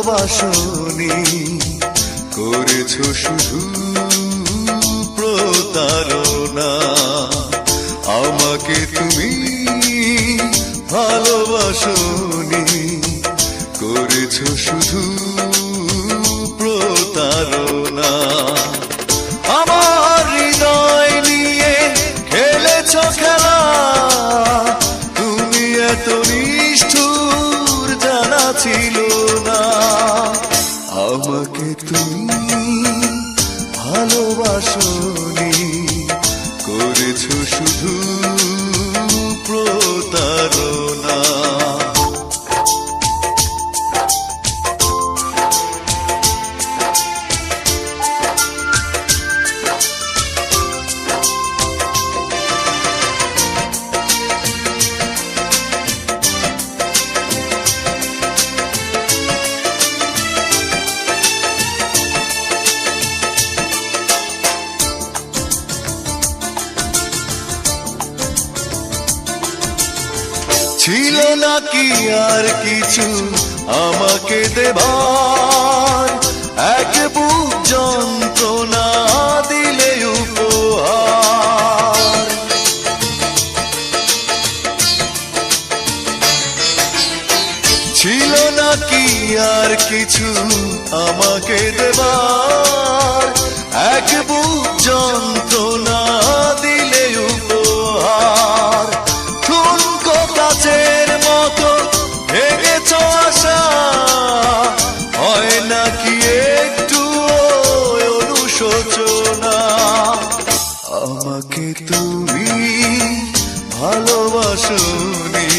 ভালোবাসনি, করেছো শুধু প্রতারণা। আমাকে তুমি ভালোবাসনি, করেছো শুধু প্রতারণা। আমার হৃদয় নিয়ে খেলেছো খেলা, তুমি এত নিষ্ঠুর জানা ছিল না। আমাকে তুমি ভালোবাসনি, করেছো শুধু প্রতারণা। ছিল নাকি আর কিছু আমাকে দেবার, এক বুক যন্ত্রণা দিলে উপহার। ছিল নাকি আর কিছু আমাকে দেবার, এক বুক যন্ত্রণা দিলে উপহার। কাচের মতো ভেঙেছ আশা, হয় নাকি একটু অনুশোচনা। আমাকে তুমি ভালোবাসনি,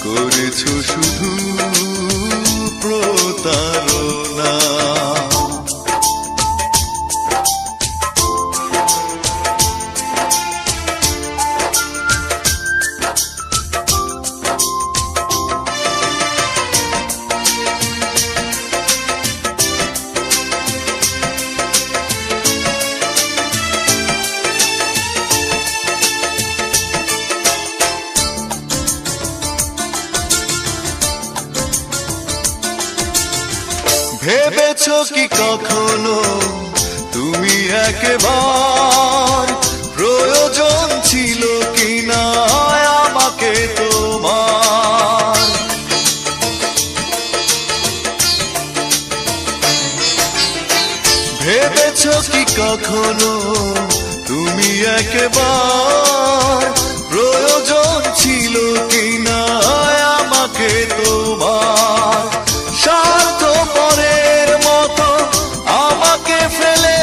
করেছো শুধু প্রতারণা। ভেবেছো কি কখনো তুমি একবার, প্রয়োজন ছিল কিনা আমাকে তোমার? ভেবেছো কি কখনো তুমি একবার, প্রয়োজন ছিল কিনা আমাকে তোমার? স্বার্থপরের মতো আমাকে ফেলে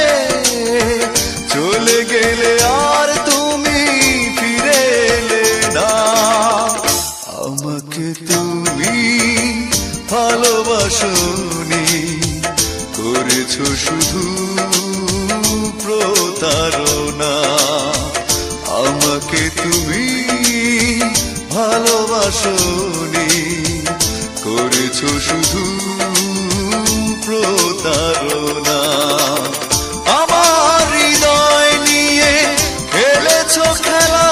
চলে গেলে আর তুমি ফিরে এলে না। আমাকে তুমি ভালোবাসনি, করেছো শুধু প্রতারণা। আমাকে তুমি ভালোবাসনি, করেছো শুধু প্রতারণা। আমার হৃদয় নিয়ে খেলেছো খেলা,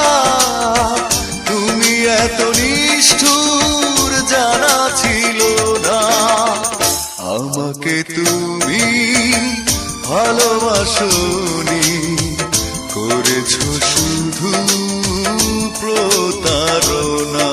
তুমি এত নিষ্ঠুর জানা ছিল না। আমাকে তুমি ভালোবাসনি, করেছো শুধু প্রতারণা।